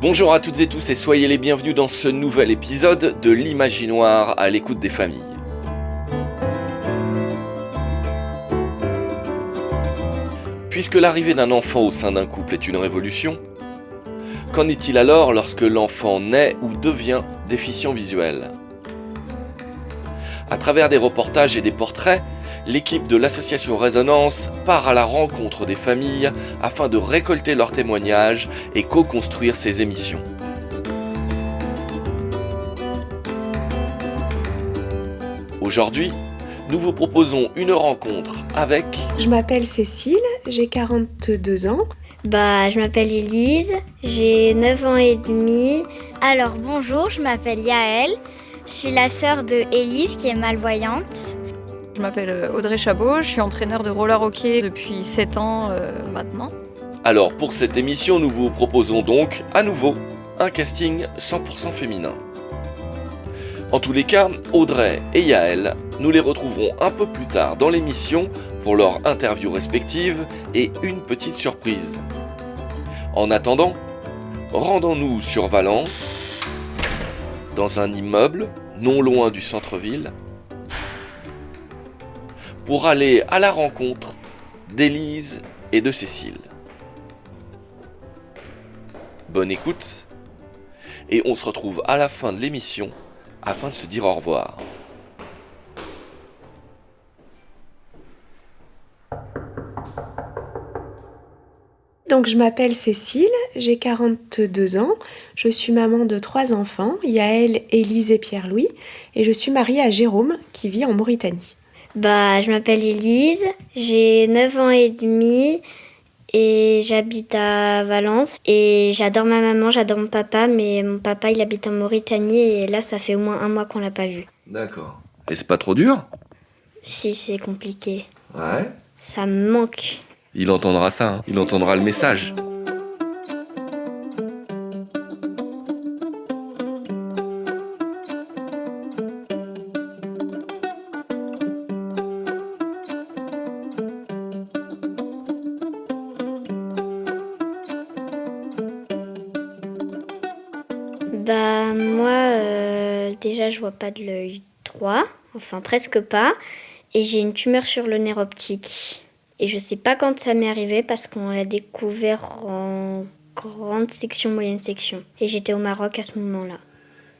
Bonjour à toutes et tous et soyez les bienvenus dans ce nouvel épisode de l'Imaginoire à l'écoute des familles. Puisque l'arrivée d'un enfant au sein d'un couple est une révolution, qu'en est-il alors lorsque l'enfant naît ou devient déficient visuel ? À travers des reportages et des portraits, l'équipe de l'association Résonance part à la rencontre des familles afin de récolter leurs témoignages et co-construire ces émissions. Aujourd'hui, nous vous proposons une rencontre avec... Je m'appelle Cécile, j'ai 42 ans. Je m'appelle Élise, j'ai 9 ans et demi. Alors bonjour, je m'appelle Yaël, je suis la sœur de Élise qui est malvoyante. Je m'appelle Audrey Chabot, je suis entraîneur de roller hockey depuis 7 ans maintenant. Alors pour cette émission, nous vous proposons donc à nouveau un casting 100% féminin. En tous les cas, Audrey et Yaël, nous les retrouverons un peu plus tard dans l'émission pour leur interview respective et une petite surprise. En attendant, rendons-nous sur Valence, dans un immeuble non loin du centre-ville, pour aller à la rencontre d'Élise et de Cécile. Bonne écoute, et on se retrouve à la fin de l'émission afin de se dire au revoir. Donc je m'appelle Cécile, j'ai 42 ans, je suis maman de 3 enfants, Yaël, Élise et Pierre-Louis, et je suis mariée à Jérôme qui vit en Mauritanie. Je m'appelle Élise, j'ai 9 ans et demi et j'habite à Valence. Et j'adore ma maman, j'adore mon papa, mais mon papa il habite en Mauritanie et là ça fait au moins 1 mois qu'on l'a pas vu. D'accord. Et c'est pas trop dur ? Si, c'est compliqué. Ouais. Ça me manque. Il entendra ça, hein. Il entendra le message. Déjà je vois pas de l'œil droit, enfin presque pas, et j'ai une tumeur sur le nerf optique. Et je sais pas quand ça m'est arrivé parce qu'on l'a découvert en grande section, moyenne section. Et j'étais au Maroc à ce moment-là.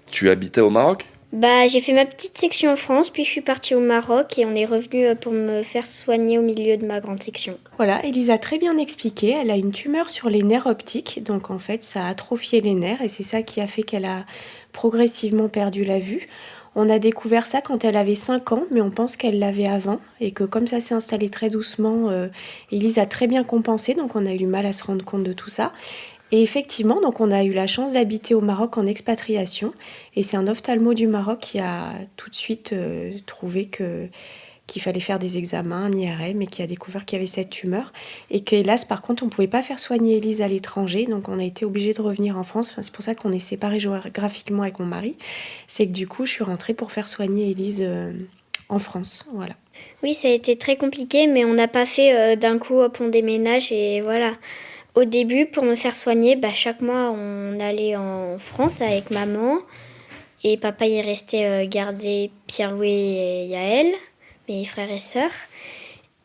Tu habitais au Maroc ? J'ai fait ma petite section en France, puis je suis partie au Maroc et on est revenu pour me faire soigner au milieu de ma grande section. Voilà, Élise a très bien expliqué, elle a une tumeur sur les nerfs optiques, donc en fait ça a atrophié les nerfs et c'est ça qui a fait qu'elle a progressivement perdu la vue. On a découvert ça quand elle avait 5 ans, mais on pense qu'elle l'avait avant et que comme ça s'est installé très doucement, Élise a très bien compensé, donc on a eu du mal à se rendre compte de tout ça. Et effectivement, donc on a eu la chance d'habiter au Maroc en expatriation et c'est un ophtalmo du Maroc qui a tout de suite trouvé qu'il fallait faire des examens, un IRM, et qui a découvert qu'il y avait cette tumeur. Et qu'hélas, par contre, on ne pouvait pas faire soigner Élise à l'étranger, donc on a été obligé de revenir en France. Enfin, c'est pour ça qu'on est séparés géographiquement avec mon mari. C'est que du coup, je suis rentrée pour faire soigner Élise en France. Voilà. Oui, ça a été très compliqué, mais on n'a pas fait d'un coup, hop, on déménage et voilà. Au début, pour me faire soigner, chaque mois, on allait en France avec maman. Et papa il est resté garder Pierre-Louis et Yaël, mes frères et sœurs.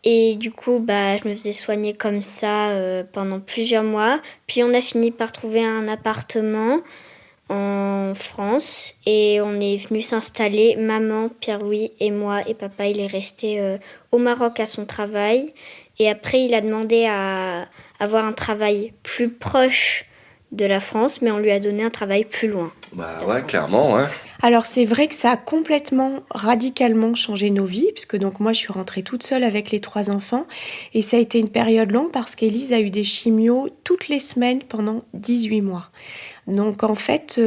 Et du coup, je me faisais soigner comme ça pendant plusieurs mois. Puis on a fini par trouver un appartement en France. Et on est venu s'installer, maman, Pierre-Louis et moi. Et papa, il est resté au Maroc à son travail. Et après, il a demandé à avoir un travail plus proche de la France, mais on lui a donné un travail plus loin. Ouais, clairement, ouais. Alors c'est vrai que ça a complètement, radicalement changé nos vies, puisque donc moi je suis rentrée toute seule avec les 3 enfants, et ça a été une période longue parce qu'Élise a eu des chimios toutes les semaines pendant 18 mois. Donc en fait,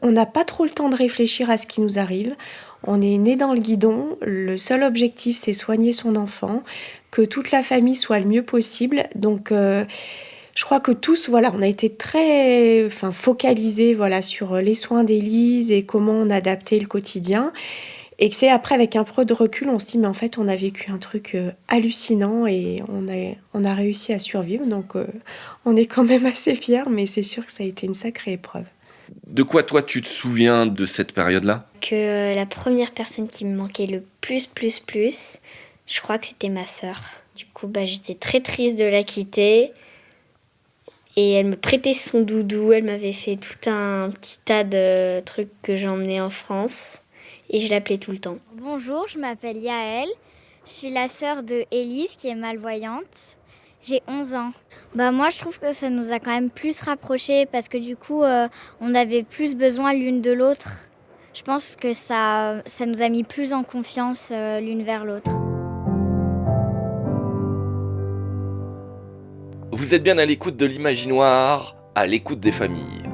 on n'a pas trop le temps de réfléchir à ce qui nous arrive. On est né dans le guidon, le seul objectif c'est soigner son enfant, que toute la famille soit le mieux possible. Donc je crois que tous, on a été très focalisés sur les soins d'Élise et comment on adaptait le quotidien. Et que c'est après, avec un peu de recul, on se dit, mais en fait, on a vécu un truc hallucinant et on a réussi à survivre. Donc, on est quand même assez fiers, mais c'est sûr que ça a été une sacrée épreuve. De quoi toi tu te souviens de cette période-là ? Que la première personne qui me manquait le plus, je crois que c'était ma sœur. Du coup, j'étais très triste de la quitter. Et elle me prêtait son doudou, elle m'avait fait tout un petit tas de trucs que j'emmenais en France. Et je l'appelais tout le temps. Bonjour, je m'appelle Yaël. Je suis la sœur de Élise qui est malvoyante. J'ai 11 ans. Moi, je trouve que ça nous a quand même plus rapprochés parce que du coup, on avait plus besoin l'une de l'autre. Je pense que ça nous a mis plus en confiance l'une vers l'autre. Vous êtes bien à l'écoute de l'Imaginoire, à l'écoute des familles.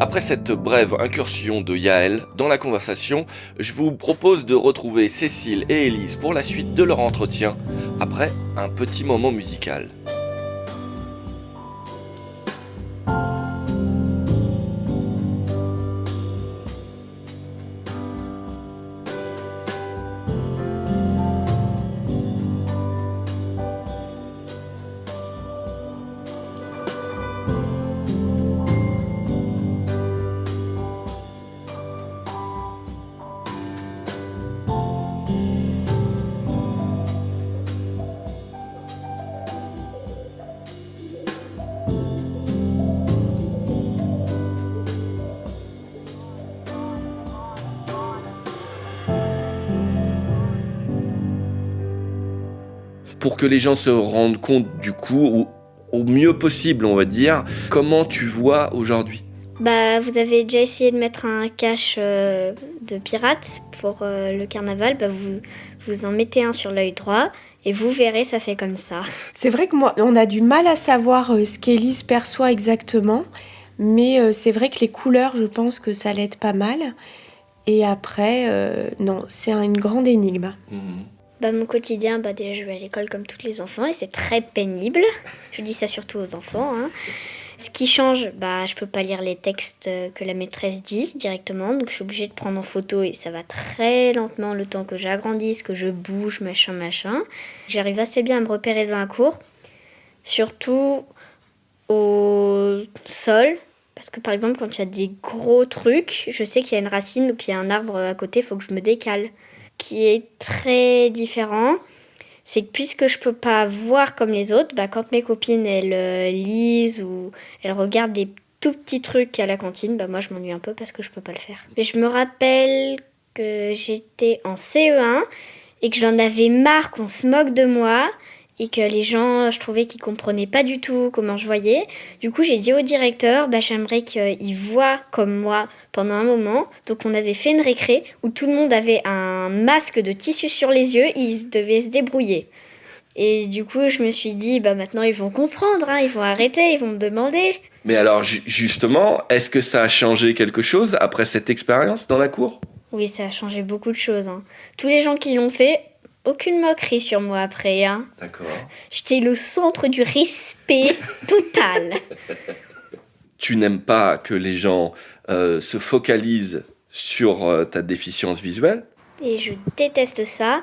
Après cette brève incursion de Yaël dans la conversation, je vous propose de retrouver Cécile et Élise pour la suite de leur entretien, après un petit moment musical. Pour que les gens se rendent compte du coup, au mieux possible on va dire, comment tu vois aujourd'hui ? Vous avez déjà essayé de mettre un cache de pirate pour le carnaval, vous en mettez un sur l'œil droit et vous verrez, ça fait comme ça. C'est vrai que moi, on a du mal à savoir ce qu'Élise perçoit exactement, mais c'est vrai que les couleurs, je pense que ça l'aide pas mal. Et après, non, c'est une grande énigme. Mon quotidien, déjà je vais à l'école comme tous les enfants et c'est très pénible. Je dis ça surtout aux enfants. Ce qui change, je peux pas lire les textes que la maîtresse dit directement, donc je suis obligée de prendre en photo et ça va très lentement le temps que j'agrandisse, que je bouge, machin. J'arrive assez bien à me repérer dans la cour, surtout au sol, parce que par exemple quand il y a des gros trucs, je sais qu'il y a une racine ou qu'il y a un arbre à côté, il faut que je me décale. Qui est très différent, c'est que puisque je peux pas voir comme les autres, quand mes copines elles lisent ou elles regardent des tout petits trucs à la cantine, moi je m'ennuie un peu parce que je peux pas le faire. Mais je me rappelle que j'étais en CE1 et que j'en avais marre qu'on se moque de moi et que les gens, je trouvais qu'ils comprenaient pas du tout comment je voyais. Du coup, j'ai dit au directeur, j'aimerais qu'il voie comme moi pendant un moment. Donc, on avait fait une récré où tout le monde avait un masque de tissu sur les yeux, ils devaient se débrouiller. Et du coup, je me suis dit, maintenant, ils vont comprendre, ils vont arrêter, ils vont me demander. Mais alors, justement, est-ce que ça a changé quelque chose après cette expérience dans la cour ? Oui, ça a changé beaucoup de choses. Tous les gens qui l'ont fait, aucune moquerie sur moi après. D'accord. J'étais le centre du respect total. Tu n'aimes pas que les gens se focalisent sur ta déficience visuelle ? Et je déteste ça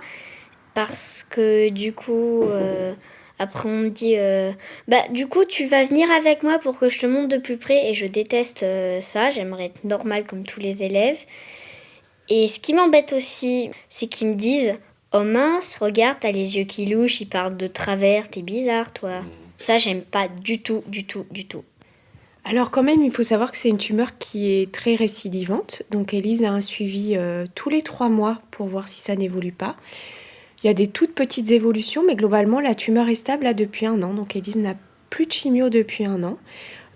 parce que du coup, après on me dit du coup tu vas venir avec moi pour que je te montre de plus près et je déteste ça, j'aimerais être normale comme tous les élèves. Et ce qui m'embête aussi, c'est qu'ils me disent « Oh mince, regarde, t'as les yeux qui louchent, ils parlent de travers, t'es bizarre toi. » Ça, j'aime pas du tout. Alors quand même, il faut savoir que c'est une tumeur qui est très récidivante. Donc Élise a un suivi tous les 3 mois pour voir si ça n'évolue pas. Il y a des toutes petites évolutions, mais globalement, la tumeur est stable là depuis 1 an. Donc Élise n'a plus de chimio depuis 1 an.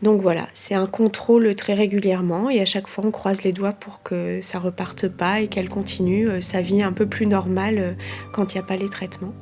Donc voilà, c'est un contrôle très régulièrement et à chaque fois, on croise les doigts pour que ça reparte pas et qu'elle continue sa vie un peu plus normale quand il n'y a pas les traitements.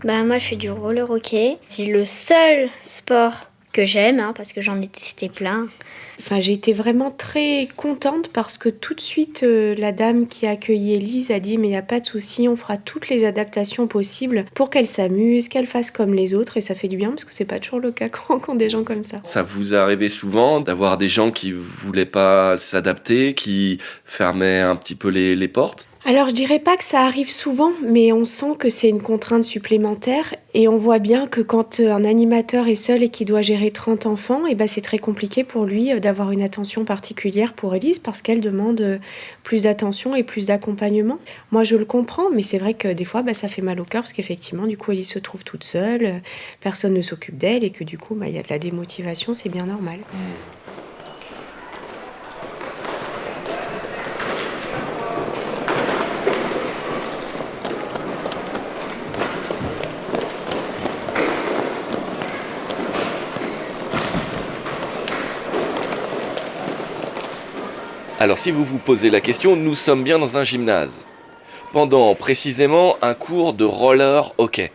Moi, je fais du roller hockey. C'est le seul sport que j'aime, parce que j'en ai testé plein. Enfin, j'ai été vraiment très contente parce que tout de suite, la dame qui a accueilli Élise a dit « mais il n'y a pas de souci, on fera toutes les adaptations possibles pour qu'elle s'amuse, qu'elle fasse comme les autres » et ça fait du bien parce que c'est pas toujours le cas quand on rencontre des gens comme ça. Ça vous est arrivé souvent d'avoir des gens qui voulaient pas s'adapter, qui fermaient un petit peu les portes ? Alors je dirais pas que ça arrive souvent, mais on sent que c'est une contrainte supplémentaire et on voit bien que quand un animateur est seul et qu'il doit gérer 30 enfants, c'est très compliqué pour lui d'avoir une attention particulière pour Élise parce qu'elle demande plus d'attention et plus d'accompagnement. Moi je le comprends, mais c'est vrai que des fois ça fait mal au cœur parce qu'effectivement du coup Élise se trouve toute seule, personne ne s'occupe d'elle et que du coup il y a de la démotivation, c'est bien normal. Alors si vous vous posez la question, nous sommes bien dans un gymnase. Pendant précisément un cours de roller hockey.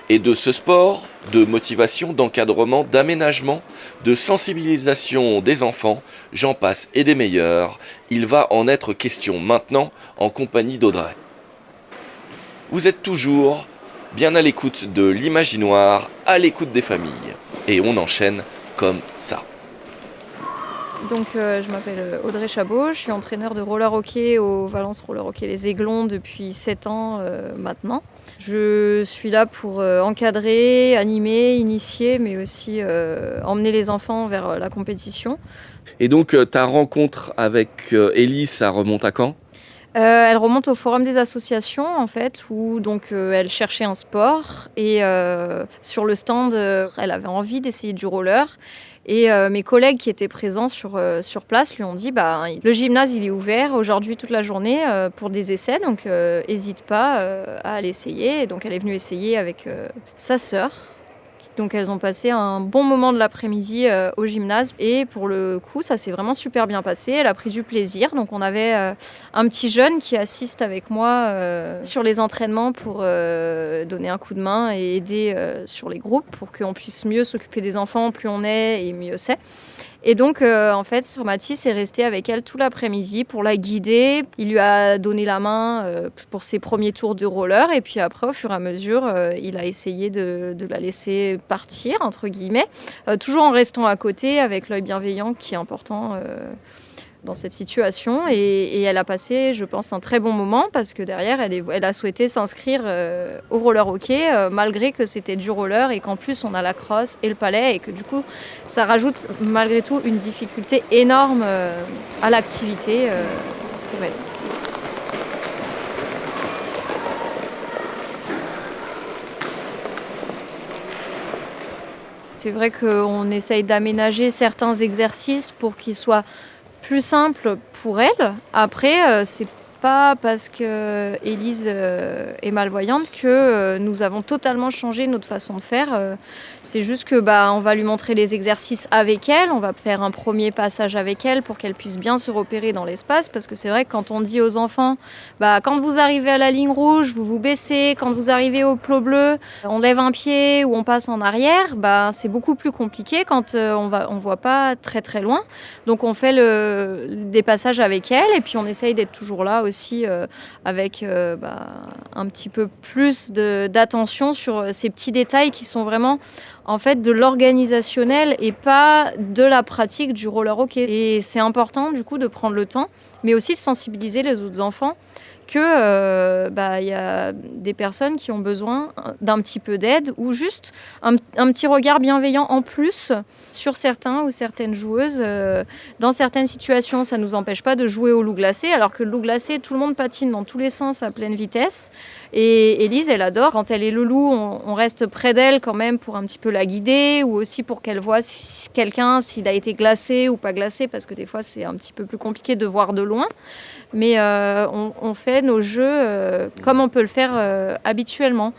Et de ce sport, de motivation, d'encadrement, d'aménagement, de sensibilisation des enfants, j'en passe et des meilleurs, il va en être question maintenant en compagnie d'Audrey. Vous êtes toujours bien à l'écoute de l'imaginoire, à l'écoute des familles. Et on enchaîne comme ça. Donc je m'appelle Audrey Chabot, je suis entraîneur de roller hockey au Valence Roller Hockey Les Aiglons depuis 7 ans maintenant. Je suis là pour encadrer, animer, initier, mais aussi emmener les enfants vers la compétition. Et donc ta rencontre avec Élise, ça remonte à quand ? Elle remonte au forum des associations en fait, où donc elle cherchait un sport et sur le stand, elle avait envie d'essayer du roller. Et mes collègues qui étaient présents sur place lui ont dit le gymnase il est ouvert aujourd'hui toute la journée pour des essais, donc n'hésite pas à aller essayer. Et donc elle est venue essayer avec sa sœur. Donc elles ont passé un bon moment de l'après-midi au gymnase et pour le coup ça s'est vraiment super bien passé, elle a pris du plaisir. Donc on avait un petit jeune qui assiste avec moi sur les entraînements pour donner un coup de main et aider sur les groupes pour qu'on puisse mieux s'occuper des enfants, plus on est et mieux c'est. Et donc, en fait, Mathis est resté avec elle tout l'après-midi pour la guider. Il lui a donné la main pour ses premiers tours de roller. Et puis après, au fur et à mesure, il a essayé de la laisser partir, entre guillemets, toujours en restant à côté avec l'œil bienveillant qui est important dans cette situation. Et elle a passé, je pense, un très bon moment parce que derrière, elle a souhaité s'inscrire au roller hockey malgré que c'était du roller et qu'en plus, on a la crosse et le palais et que du coup, ça rajoute malgré tout une difficulté énorme à l'activité pour elle. C'est vrai qu'on essaye d'aménager certains exercices pour qu'ils soient plus simple pour elle. Après, c'est pas parce que Élise est malvoyante que nous avons totalement changé notre façon de faire. C'est juste que on va lui montrer les exercices avec elle, on va faire un premier passage avec elle pour qu'elle puisse bien se repérer dans l'espace, parce que c'est vrai que quand on dit aux enfants quand vous arrivez à la ligne rouge, vous vous baissez, quand vous arrivez au plot bleu, on lève un pied ou on passe en arrière, c'est beaucoup plus compliqué quand on voit pas très très loin. Donc on fait des passages avec elle et puis on essaye d'être toujours là aussi avec un petit peu plus d'attention sur ces petits détails qui sont vraiment en fait de l'organisationnel et pas de la pratique du roller hockey. Et c'est important du coup de prendre le temps, mais aussi de sensibiliser les autres enfants que y a des personnes qui ont besoin d'un petit peu d'aide ou juste un petit regard bienveillant en plus sur certains ou certaines joueuses. Dans certaines situations, ça ne nous empêche pas de jouer au loup glacé, alors que le loup glacé, tout le monde patine dans tous les sens à pleine vitesse. Et Élise, elle adore. Quand elle est le loup, on reste près d'elle quand même pour un petit peu la guider ou aussi pour qu'elle voit quelqu'un, s'il a été glacé ou pas glacé, parce que des fois, c'est un petit peu plus compliqué de voir de loin. Mais on fait nos jeux comme on peut le faire habituellement.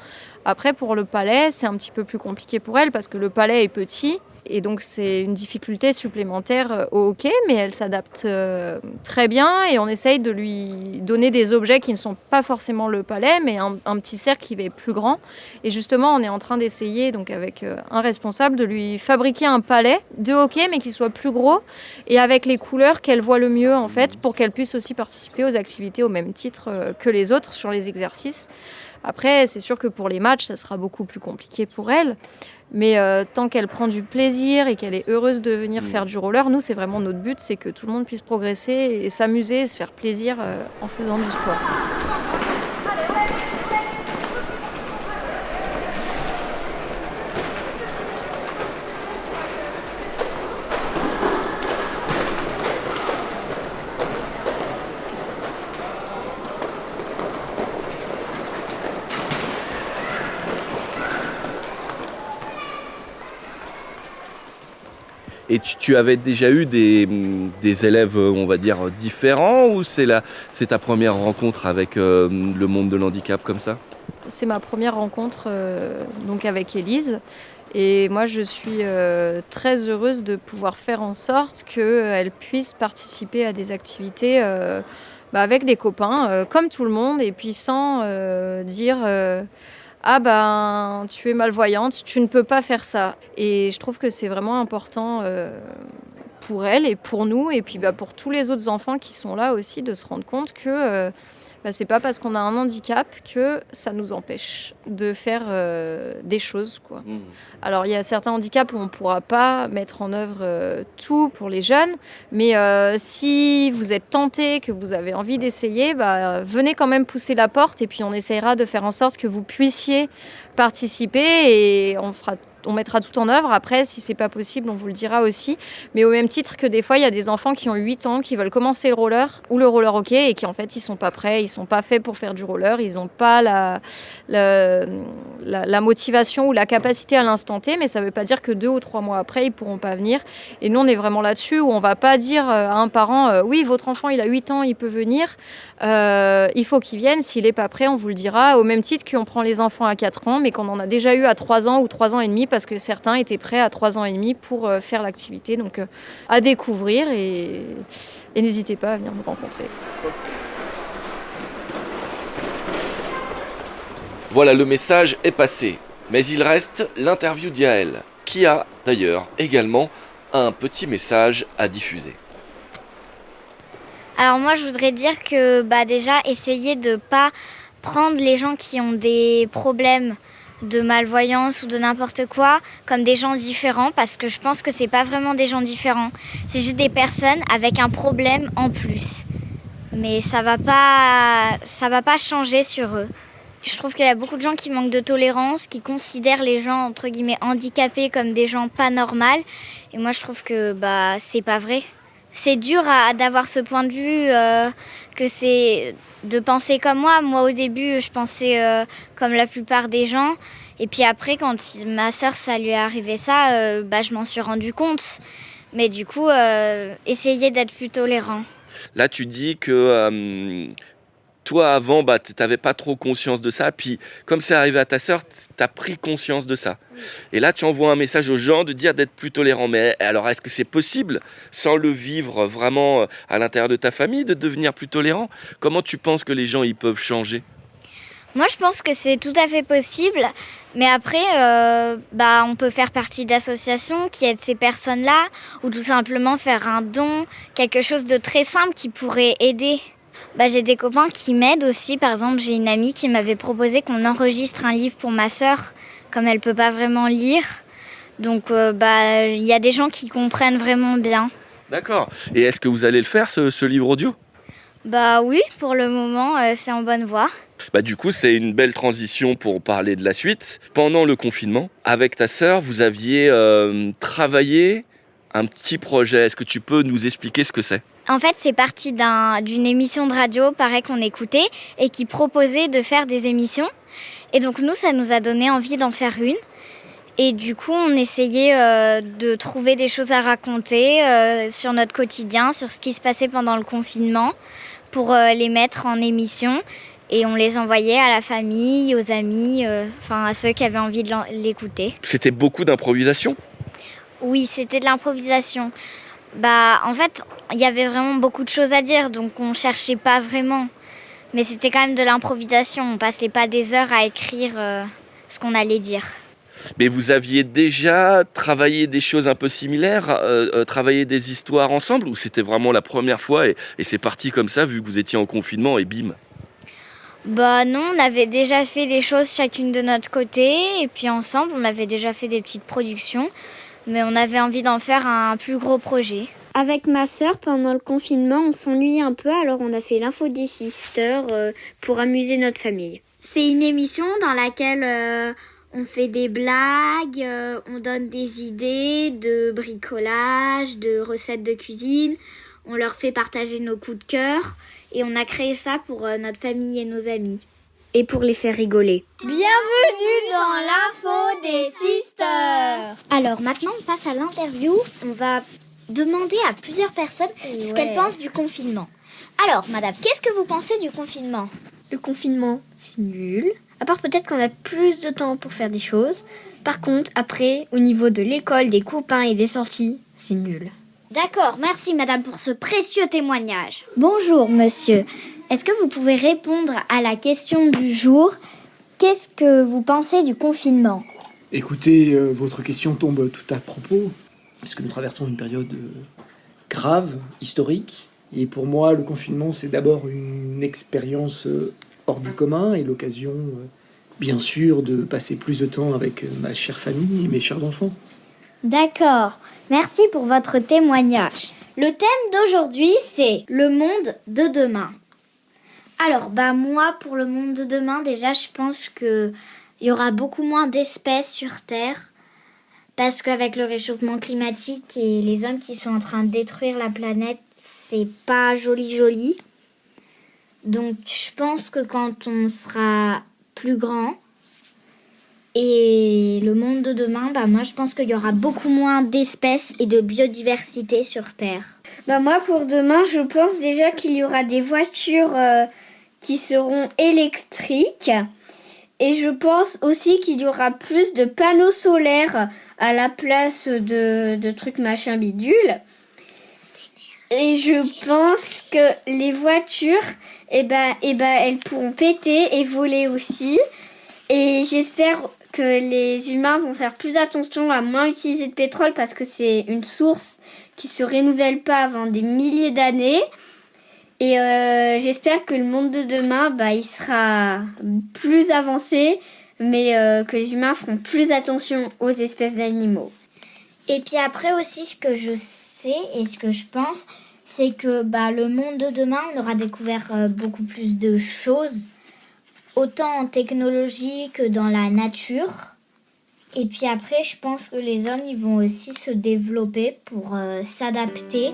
Après, pour le palais, c'est un petit peu plus compliqué pour elle parce que le palais est petit Et donc c'est une difficulté supplémentaire au hockey, mais elle s'adapte très bien et on essaye de lui donner des objets qui ne sont pas forcément le palais, mais un petit cercle qui va être plus grand. Et justement, on est en train d'essayer, donc avec un responsable, de lui fabriquer un palais de hockey, mais qui soit plus gros et avec les couleurs qu'elle voit le mieux, en fait, pour qu'elle puisse aussi participer aux activités au même titre que les autres sur les exercices. Après, c'est sûr que pour les matchs, ça sera beaucoup plus compliqué pour elle. Mais tant qu'elle prend du plaisir et qu'elle est heureuse de venir faire du roller, nous, c'est vraiment notre but, c'est que tout le monde puisse progresser et s'amuser et se faire plaisir en faisant du sport. Et tu avais déjà eu des élèves, on va dire, différents ou c'est ta première rencontre avec le monde de l'handicap comme ça ? C'est ma première rencontre donc avec Élise. Et moi, je suis très heureuse de pouvoir faire en sorte qu'elle puisse participer à des activités avec des copains, comme tout le monde, et puis sans dire ah ben tu es malvoyante, tu ne peux pas faire ça. Et je trouve que c'est vraiment important pour elle et pour nous, et puis pour tous les autres enfants qui sont là aussi, de se rendre compte que c'est pas parce qu'on a un handicap que ça nous empêche de faire des choses, quoi. Alors il y a certains handicaps où on ne pourra pas mettre en œuvre tout pour les jeunes, mais si vous êtes tenté, que vous avez envie d'essayer, venez quand même pousser la porte et puis on essaiera de faire en sorte que vous puissiez participer et on mettra tout en œuvre. Après, si c'est pas possible, on vous le dira aussi. Mais au même titre que des fois, il y a des enfants qui ont 8 ans, qui veulent commencer le roller ou le roller hockey et qui en fait, ils sont pas prêts, ils sont pas faits pour faire du roller, ils n'ont pas la motivation ou la capacité à l'instant T, mais ça veut pas dire que 2 ou 3 mois après, ils pourront pas venir. Et nous, on est vraiment là-dessus où on va pas dire à un parent oui, votre enfant, il a 8 ans, il peut venir. Il faut qu'il vienne. S'il n'est pas prêt, on vous le dira. Au même titre qu'on prend les enfants à 4 ans, mais qu'on en a déjà eu à 3 ans ou 3 ans et demi, parce que certains étaient prêts à 3 ans et demi pour faire l'activité. Donc à découvrir et n'hésitez pas à venir nous rencontrer. Voilà, le message est passé. Mais il reste l'interview d'Yael, qui a d'ailleurs également un petit message à diffuser. Alors moi, je voudrais dire que déjà, essayez de ne pas prendre les gens qui ont des problèmes de malvoyance ou de n'importe quoi comme des gens différents, parce que je pense que c'est pas vraiment des gens différents. C'est juste des personnes avec un problème en plus. Mais ça va pas changer sur eux. Je trouve qu'il y a beaucoup de gens qui manquent de tolérance, qui considèrent les gens entre guillemets handicapés comme des gens pas normaux. Et moi, je trouve que c'est pas vrai. C'est dur d'avoir ce point de vue, que c'est de penser comme moi. Moi, au début, je pensais comme la plupart des gens. Et puis après, quand ma sœur, ça lui est arrivé ça, je m'en suis rendu compte. Mais du coup, essayez d'être plus tolérant. Là, tu dis que toi, avant, tu n'avais pas trop conscience de ça. Puis, comme c'est arrivé à ta sœur, tu as pris conscience de ça. Oui. Et là, tu envoies un message aux gens de dire d'être plus tolérant. Mais alors, est-ce que c'est possible, sans le vivre vraiment à l'intérieur de ta famille, de devenir plus tolérant ? Comment tu penses que les gens ils peuvent changer ? Moi, je pense que c'est tout à fait possible. Mais après, on peut faire partie d'associations qui aident ces personnes-là, ou tout simplement faire un don, quelque chose de très simple qui pourrait aider. J'ai des copains qui m'aident aussi. Par exemple, j'ai une amie qui m'avait proposé qu'on enregistre un livre pour ma sœur, comme elle ne peut pas vraiment lire. Donc, il y a des gens qui comprennent vraiment bien. D'accord. Et est-ce que vous allez le faire, ce livre audio ? Oui, pour le moment, c'est en bonne voie. Du coup, c'est une belle transition pour parler de la suite. Pendant le confinement, avec ta sœur, vous aviez travaillé un petit projet. Est-ce que tu peux nous expliquer ce que c'est ? En fait, c'est parti d'une émission de radio, pareil, qu'on écoutait et qui proposait de faire des émissions. Et donc nous, ça nous a donné envie d'en faire une. Et du coup, on essayait de trouver des choses à raconter sur notre quotidien, sur ce qui se passait pendant le confinement, pour les mettre en émission. Et on les envoyait à la famille, aux amis, à ceux qui avaient envie de l'écouter. C'était beaucoup d'improvisation ? Oui, c'était de l'improvisation. En fait, il y avait vraiment beaucoup de choses à dire, donc on cherchait pas vraiment. Mais c'était quand même de l'improvisation, on passait pas des heures à écrire ce qu'on allait dire. Mais vous aviez déjà travaillé des choses un peu similaires, travaillé des histoires ensemble, ou c'était vraiment la première fois et c'est parti comme ça vu que vous étiez en confinement et bim? Non, on avait déjà fait des choses chacune de notre côté, et puis ensemble, on avait déjà fait des petites productions, mais on avait envie d'en faire un plus gros projet. Avec ma sœur, pendant le confinement, on s'ennuyait un peu, alors on a fait l'Info des Sisters pour amuser notre famille. C'est une émission dans laquelle on fait des blagues, on donne des idées de bricolage, de recettes de cuisine, on leur fait partager nos coups de cœur et on a créé ça pour notre famille et nos amis. Et pour les faire rigoler. Bienvenue dans l'Info des Sisters. Alors maintenant on passe à l'interview, on va demander à plusieurs personnes ce qu'elles pensent du confinement. Alors madame, qu'est-ce que vous pensez du confinement ? Le confinement, c'est nul. À part peut-être qu'on a plus de temps pour faire des choses. Par contre, après, au niveau de l'école, des copains et des sorties, c'est nul. D'accord, merci madame pour ce précieux témoignage. Bonjour monsieur, est-ce que vous pouvez répondre à la question du jour ? Qu'est-ce que vous pensez du confinement ? Écoutez, votre question tombe tout à propos, puisque nous traversons une période grave, historique. Et pour moi, le confinement, c'est d'abord une expérience hors du commun et l'occasion, bien sûr, de passer plus de temps avec ma chère famille et mes chers enfants. D'accord, merci pour votre témoignage. Le thème d'aujourd'hui, c'est le monde de demain. Alors, moi, pour le monde de demain, déjà, je pense qu'il y aura beaucoup moins d'espèces sur Terre. Parce qu'avec le réchauffement climatique et les hommes qui sont en train de détruire la planète, c'est pas joli. Donc je pense que quand on sera plus grand et le monde de demain, moi je pense qu'il y aura beaucoup moins d'espèces et de biodiversité sur Terre. Moi pour demain, je pense déjà qu'il y aura des voitures qui seront électriques. Et je pense aussi qu'il y aura plus de panneaux solaires à la place de trucs machin bidule. Et je pense que les voitures, elles pourront péter et voler aussi. Et j'espère que les humains vont faire plus attention à moins utiliser de pétrole parce que c'est une source qui se renouvelle pas avant des milliers d'années. Et j'espère que le monde de demain, il sera plus avancé, mais que les humains feront plus attention aux espèces d'animaux. Et puis après aussi, ce que je sais et ce que je pense, c'est que le monde de demain, on aura découvert beaucoup plus de choses, autant en technologie que dans la nature. Et puis après, je pense que les hommes, ils vont aussi se développer pour s'adapter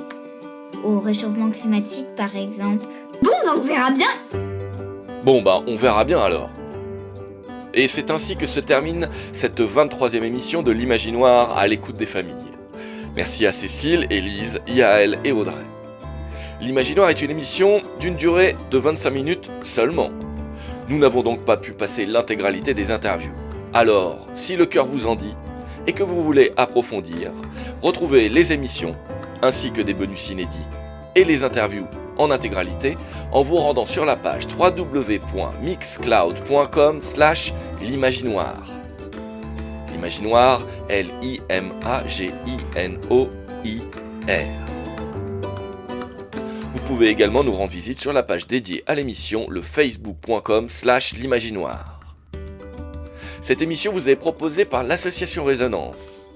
au réchauffement climatique, par exemple. On verra bien. On verra bien alors. Et c'est ainsi que se termine cette 23e émission de l'Imaginoire à l'écoute des familles. Merci à Cécile, Élise, Yaël et Audrey. L'Imaginoire est une émission d'une durée de 25 minutes seulement. Nous n'avons donc pas pu passer l'intégralité des interviews. Alors, si le cœur vous en dit et que vous voulez approfondir, retrouvez les émissions ainsi que des bonus inédits et les interviews en intégralité en vous rendant sur la page www.mixcloud.com/l'imaginoire. L'Imaginoire, L-I-M-A-G-I-N-O-I-R. Vous pouvez également nous rendre visite sur la page dédiée à l'émission, le facebook.com/l'imaginoire. Cette émission vous est proposée par l'association Résonance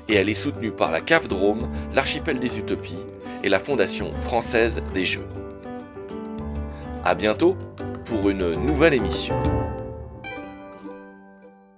et elle est soutenue par la CAF Drôme, l'Archipel des Utopies et la Fondation Française des Jeux. À bientôt pour une nouvelle émission.